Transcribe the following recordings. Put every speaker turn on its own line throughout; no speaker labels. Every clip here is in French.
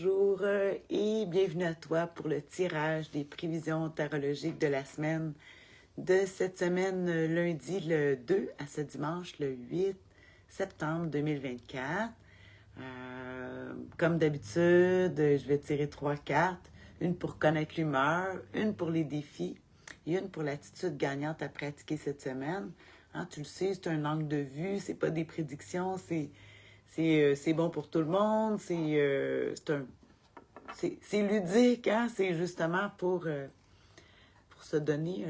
Bonjour et bienvenue à toi pour le tirage des prévisions tarologiques de la semaine de cette semaine lundi le 2 à ce dimanche le 8 septembre 2024. Comme d'habitude, je vais tirer 3 cartes, une pour connaître l'humeur, une pour les défis et une pour l'attitude gagnante à pratiquer cette semaine. Hein, tu le sais, c'est un angle de vue, c'est pas des prédictions, c'est bon pour tout le monde, c'est ludique, hein? C'est justement pour se donner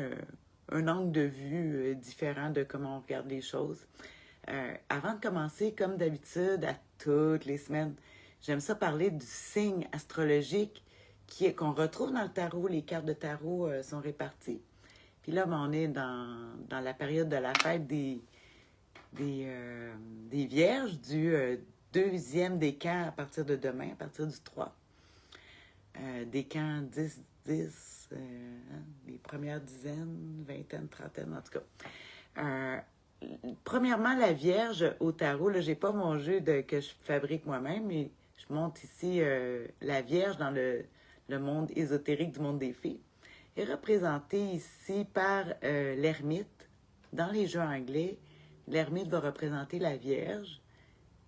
un angle de vue différent de comment on regarde les choses. Avant de commencer, comme d'habitude, à toutes les semaines, j'aime ça parler du signe astrologique qu'on retrouve dans le tarot. Les cartes de tarot sont réparties. Puis là, on est dans la période de la fête des Vierges, du deuxième décan à partir de demain, à partir du 3. Décan 10, 10, les premières dizaines, vingtaine, trentaine, en tout cas. Premièrement, la Vierge au tarot, là, j'ai pas mon jeu que je fabrique moi-même, mais je montre ici la Vierge dans le monde ésotérique du monde des fées. Est représentée ici par l'ermite. Dans les jeux anglais, l'ermite va représenter la Vierge.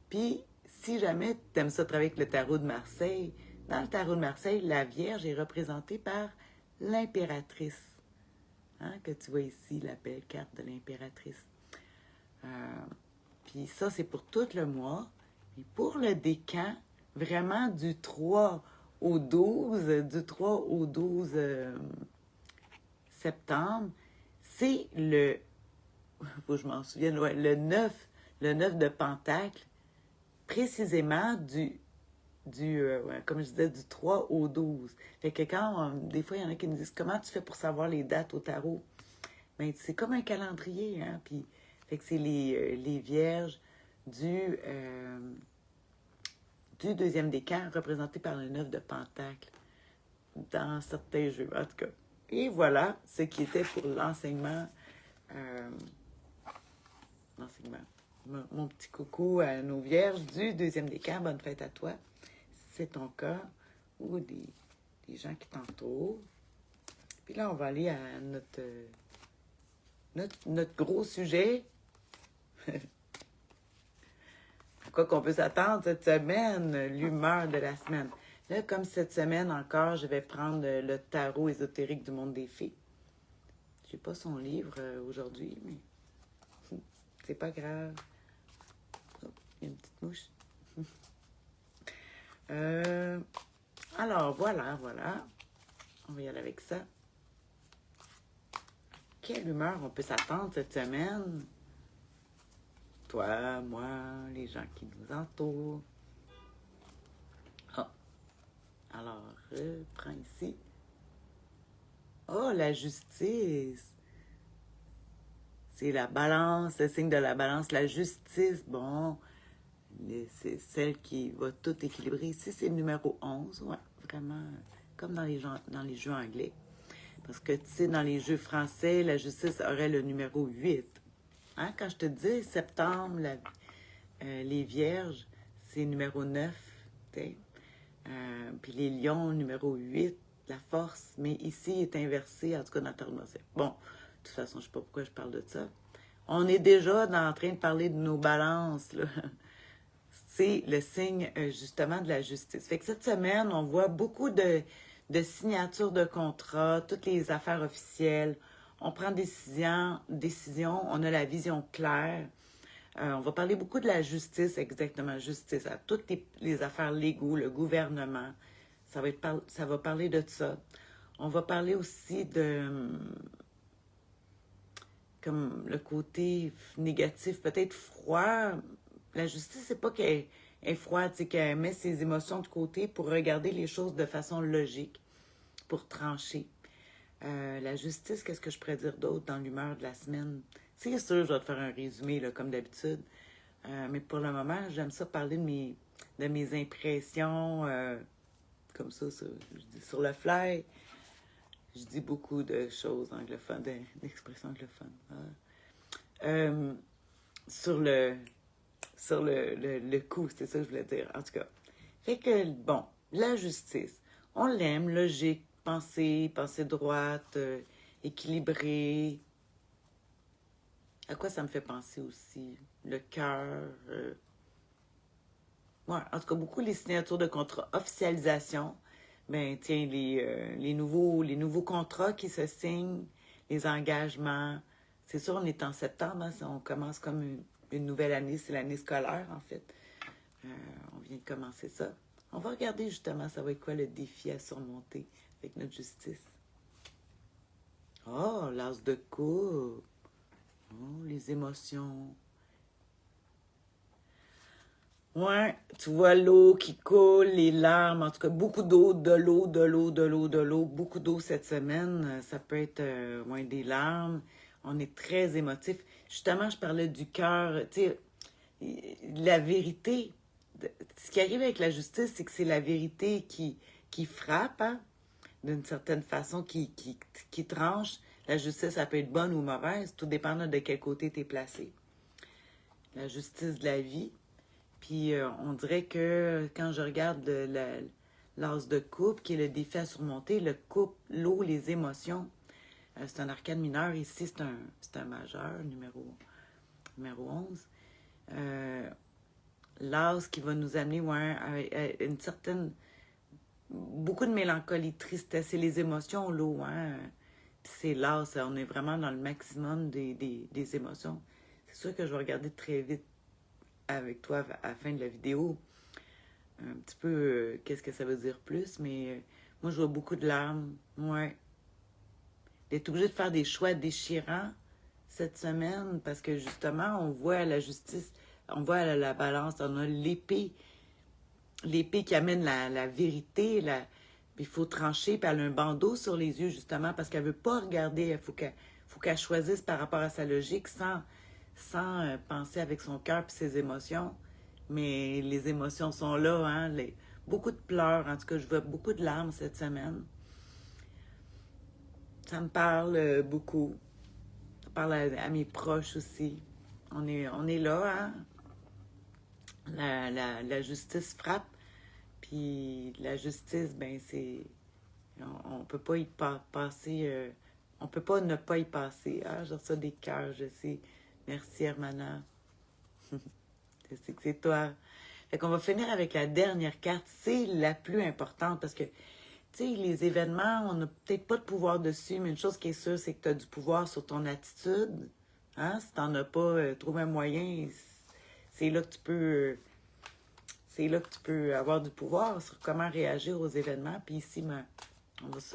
Puis, si jamais tu aimes ça travailler avec le tarot de Marseille, dans le tarot de Marseille, la Vierge est représentée par l'impératrice. Hein, que tu vois ici, la belle carte de l'impératrice. Puis ça, c'est pour tout le mois. Et pour le décan, vraiment du 3 au 12, du 3 au 12 septembre, c'est le, faut que je m'en souvienne, ouais, le 9 de Pentacle, précisément comme je disais, du 3 au 12. Fait que des fois, il y en a qui me disent, comment tu fais pour savoir les dates au tarot? Ben, c'est comme un calendrier, hein, puis, fait que c'est les Vierges du deuxième décan, représenté par le 9 de Pentacle, dans certains jeux, en tout cas. Et voilà ce qui était pour l'enseignement. Mon petit coucou à nos Vierges du deuxième décan. Bonne fête à toi, si c'est ton cas, ou des gens qui t'entourent. Puis là, on va aller à notre gros sujet. Quoi qu'on peut s'attendre cette semaine, l'humeur de la semaine. Là, comme cette semaine encore, je vais prendre le tarot ésotérique du monde des fées. J'ai pas son livre aujourd'hui, mais c'est pas grave. Oh, il y a une petite mouche. Alors, voilà. On va y aller avec ça. Quelle humeur on peut s'attendre cette semaine? Toi, moi, les gens qui nous entourent. Alors, prends ici. Oh, la justice. C'est la balance, le signe de la balance, la justice. Bon, c'est celle qui va tout équilibrer. Ici, c'est le numéro 11. Ouais, vraiment, comme dans les jeux anglais. Parce que, tu sais, dans les jeux français, la justice aurait le numéro 8. Hein? Quand je te dis septembre, les Vierges, c'est numéro 9. Puis les lions, numéro 8, la force. Mais ici, il est inversé, en tout cas dans le tarot de Marseille. Bon, de toute façon, je ne sais pas pourquoi je parle de ça. On est déjà en train de parler de nos balances, là. C'est le signe, justement, de la justice. Fait que cette semaine, on voit beaucoup de signatures de contrats, toutes les affaires officielles. On prend décision, on a la vision claire. On va parler beaucoup de la justice, exactement, justice, à toutes les affaires légaux, le gouvernement. Ça va parler de ça. On va parler aussi de comme le côté négatif, peut-être froid. La justice, c'est pas qu'elle est froide, c'est qu'elle met ses émotions de côté pour regarder les choses de façon logique, pour trancher. La justice, qu'est-ce que je pourrais dire d'autre dans l'humeur de la semaine? C'est sûr, je vais te faire un résumé, là, comme d'habitude. Mais pour le moment, j'aime ça parler de mes impressions, comme ça, je dis sur le fly. Je dis beaucoup de choses anglophones, d'expressions anglophones. Sur le coup, c'est ça que je voulais dire. En tout cas, fait que, bon, La justice. On l'aime, logique, pensée droite, équilibrée. À quoi ça me fait penser aussi? Le cœur. Ouais, en tout cas, beaucoup les signatures de contrats, officialisation. Ben, tiens, les nouveaux contrats qui se signent, les engagements. C'est sûr, on est en septembre, hein, on commence comme une nouvelle année, c'est l'année scolaire, en fait. Euh, on vient de commencer ça. On va regarder justement, ça va être quoi le défi à surmonter avec notre justice. Oh, l'as de coupe. Oh, les émotions. Ouais, tu vois l'eau qui coule, les larmes, en tout cas, beaucoup d'eau, de l'eau, de l'eau, de l'eau, de l'eau, beaucoup d'eau cette semaine. Ça peut être ouais, des larmes. On est très émotif. Justement, je parlais du cœur, tu sais, la vérité. Ce qui arrive avec la justice, c'est que c'est la vérité qui frappe, hein, d'une certaine façon, qui tranche. La justice, ça peut être bonne ou mauvaise, tout dépend de quel côté tu es placé. La justice de la vie. Puis on dirait que quand je regarde l'as de coupe, qui est le défi à surmonter, le couple, l'eau, les émotions, c'est un arcane mineur. Ici, c'est un majeur, numéro 11. L'as qui va nous amener ouais, à une certaine... Beaucoup de mélancolie, tristesse. C'est les émotions, l'eau. Hein? Puis c'est l'as, on est vraiment dans le maximum des émotions. C'est sûr que je vais regarder très vite avec toi à la fin de la vidéo un petit peu qu'est-ce que ça veut dire plus, mais moi je vois beaucoup de larmes, ouais. D'être obligé de faire des choix déchirants cette semaine parce que justement on voit la justice, on voit la balance, on a l'épée qui amène la vérité, puis il faut trancher, puis elle a un bandeau sur les yeux justement parce qu'elle veut pas regarder, il faut qu'elle choisisse par rapport à sa logique sans penser avec son cœur et ses émotions. Mais les émotions sont là, hein? Beaucoup de pleurs, en tout cas, je vois beaucoup de larmes cette semaine. Ça me parle beaucoup. Ça parle à mes proches aussi. On est là, hein? La justice frappe. Puis la justice, ben c'est... On peut pas y passer... on peut pas ne pas y passer. Ah, j'ai reçu des cœurs, je sais. Merci, Hermana. Je sais que c'est toi. Fait qu'on va finir avec la dernière carte. C'est la plus importante parce que, tu sais, les événements, on n'a peut-être pas de pouvoir dessus, mais une chose qui est sûre, c'est que tu as du pouvoir sur ton attitude. Hein? Si tu n'en as pas, trouve un moyen, c'est là que tu peux... c'est là que tu peux avoir du pouvoir sur comment réagir aux événements. Puis ici,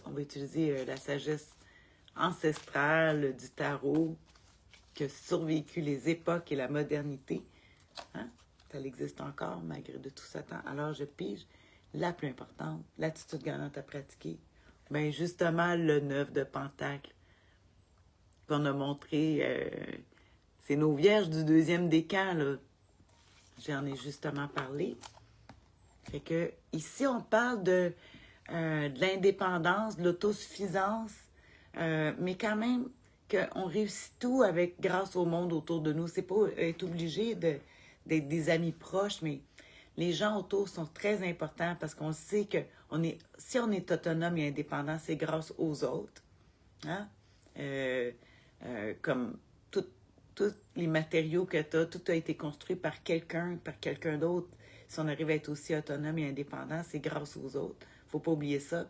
on va utiliser la sagesse ancestrale du tarot qui a survécu les époques et la modernité. Hein? Ça existe encore malgré de tout ce temps. Alors, je pige la plus importante, l'attitude gagnante à pratiquer. Bien, justement, le 9 de Pentacle qu'on a montré, c'est nos vierges du deuxième décan, là. J'en ai justement parlé. Fait que, ici, on parle de l'indépendance, de l'autosuffisance, mais quand même qu'on réussit tout grâce au monde autour de nous. C'est pas être obligé d'être des amis proches, mais les gens autour sont très importants parce qu'on sait que si on est autonome et indépendant, c'est grâce aux autres. Hein? Comme tous les matériaux que tu as, tout a été construit par quelqu'un d'autre. Si on arrive à être aussi autonome et indépendant, c'est grâce aux autres. Faut pas oublier ça.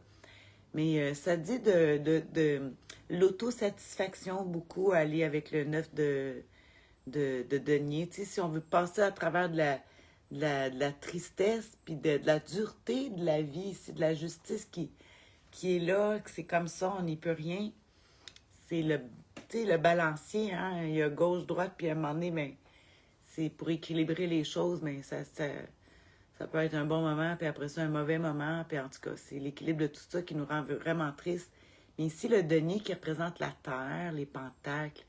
Mais ça dit de l'autosatisfaction beaucoup, aller avec le 9 de denier. Tu sais, si on veut passer à travers de la tristesse, puis de la dureté de la vie, c'est de la justice qui est là, que c'est comme ça, on n'y peut rien. C'est le balancier, hein? Il y a gauche-droite, puis à un moment donné, ben, c'est pour équilibrer les choses, mais ça peut être un bon moment, puis après ça, un mauvais moment. Puis en tout cas, c'est l'équilibre de tout ça qui nous rend vraiment tristes. Mais ici, le denier qui représente la terre, les pentacles,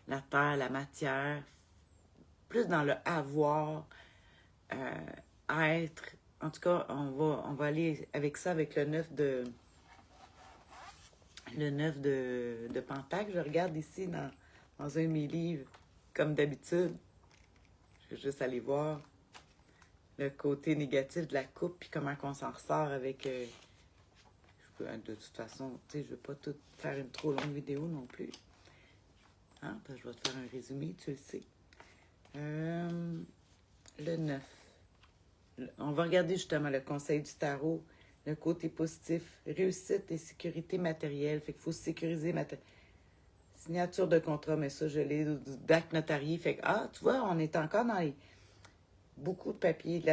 la terre, la matière, plus dans le avoir, être. En tout cas, on va aller avec ça, avec le 9 de Pentacle. Je regarde ici dans un de mes livres, comme d'habitude. Je vais juste aller voir. le côté négatif de la coupe, puis comment qu'on s'en ressort avec... de toute façon, tu sais, je veux pas tout faire une trop longue vidéo non plus. Hein? Parce que je vais te faire un résumé, tu le sais. Le 9. On va regarder justement le conseil du tarot, le côté positif, réussite et sécurité matérielle. Fait qu'il faut se sécuriser matériellement. Signature de contrat, mais ça, je l'ai, d'acte notarié. Fait que, tu vois, on est encore dans beaucoup de papiers,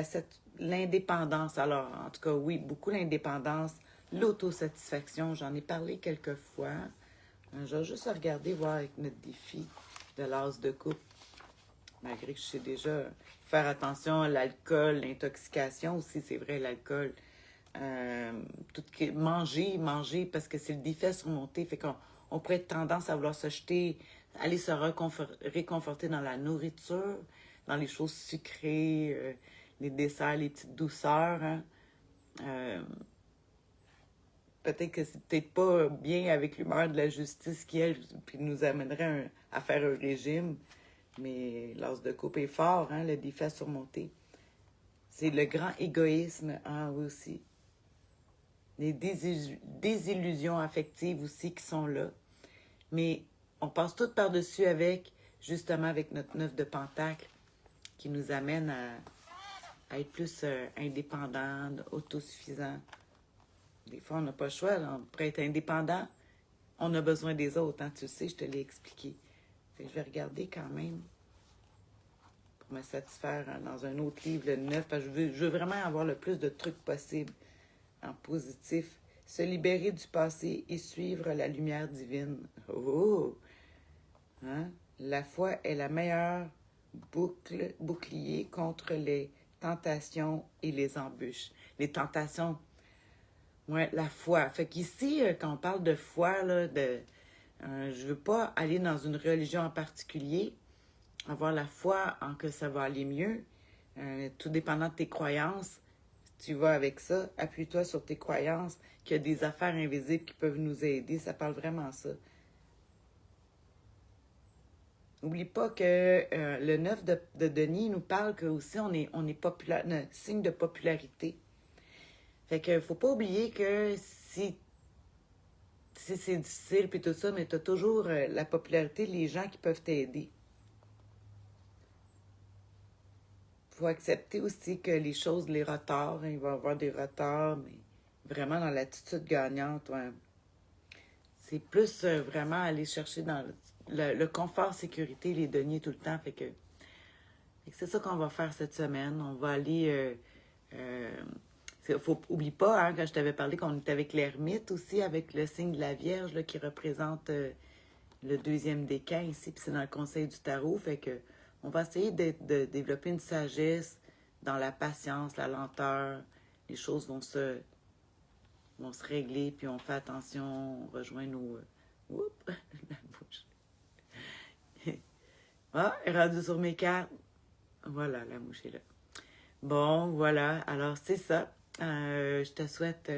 l'indépendance. Alors, en tout cas, oui, beaucoup l'indépendance, l'autosatisfaction, j'en ai parlé quelques fois. Je vais juste regarder, voir avec notre défi de l'as de coupe. Malgré que je sais déjà faire attention à l'alcool, l'intoxication aussi, c'est vrai, l'alcool. Manger, parce que c'est le défi à surmonter. Fait qu'on pourrait être tendance à vouloir se jeter, aller se réconforter dans la nourriture, dans les choses sucrées, les desserts, les petites douceurs. Hein. Peut-être que c'est peut-être pas bien avec l'humeur de la justice qui, elle, puis nous amènerait à faire un régime. Mais l'as de coupe est fort, hein, le défi à surmonter. C'est le grand égoïsme, oui aussi. Les désillusions affectives aussi qui sont là. Mais on passe tout par-dessus justement avec notre 9 de pentacle qui nous amène à être plus indépendant, autosuffisant. Des fois, on n'a pas le choix. Là. Pour être indépendant, on a besoin des autres. Hein, tu le sais, je te l'ai expliqué. Fait que je vais regarder quand même pour me satisfaire dans un autre livre, le 9, parce que je veux vraiment avoir le plus de trucs possible en positif. Se libérer du passé et suivre la lumière divine. Oh! Hein? La foi est la meilleure bouclier contre les tentations et les embûches. Les tentations, ouais, la foi. Fait qu'ici, quand on parle de foi, là, je veux pas aller dans une religion en particulier, avoir la foi en que ça va aller mieux, tout dépendant de tes croyances. Tu vas avec ça, appuie-toi sur tes croyances, qu'il y a des affaires invisibles qui peuvent nous aider. Ça parle vraiment ça. N'oublie pas que le 9 de Denis nous parle que aussi on est populaire, signe de popularité. Fait que faut pas oublier que si c'est difficile puis tout ça, mais tu as toujours la popularité, les gens qui peuvent t'aider. Faut accepter aussi que les choses, les retards, hein, il va y avoir des retards, mais vraiment dans l'attitude gagnante, ouais. C'est plus vraiment aller chercher dans le confort, sécurité, les deniers tout le temps. Fait que c'est ça qu'on va faire cette semaine. On va aller... oublie pas, hein, quand je t'avais parlé qu'on était avec l'ermite aussi, avec le signe de la Vierge là, qui représente le deuxième décan ici, puis c'est dans le conseil du tarot. Fait que on va essayer de développer une sagesse dans la patience, la lenteur. Les choses vont se régler, puis on fait attention, on rejoint nos... oups, la bouche. Elle est rendue sur mes cartes. Voilà, la mouche est là. Bon, voilà. Alors, c'est ça. Je te souhaite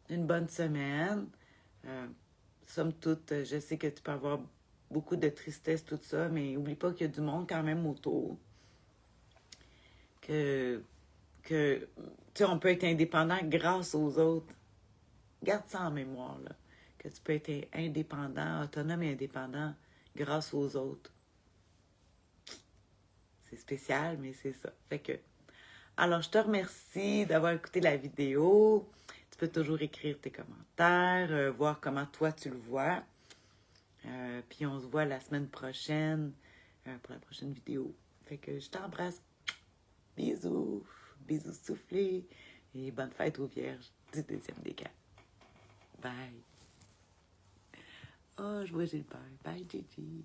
une bonne semaine. Somme toute, je sais que tu peux avoir beaucoup de tristesse, tout ça, mais n'oublie pas qu'il y a du monde quand même autour. Que tu sais, on peut être indépendant grâce aux autres. Garde ça en mémoire, là. Que tu peux être indépendant, autonome et indépendant grâce aux autres. C'est spécial, mais c'est ça. Fait que, alors, je te remercie d'avoir écouté la vidéo. Tu peux toujours écrire tes commentaires, voir comment toi tu le vois. Puis on se voit la semaine prochaine pour la prochaine vidéo. Fait que je t'embrasse. Bisous. Bisous soufflés. Et bonne fête aux Vierges du deuxième décan. Bye. Oh, je vois Gilbert. Bye, Gigi.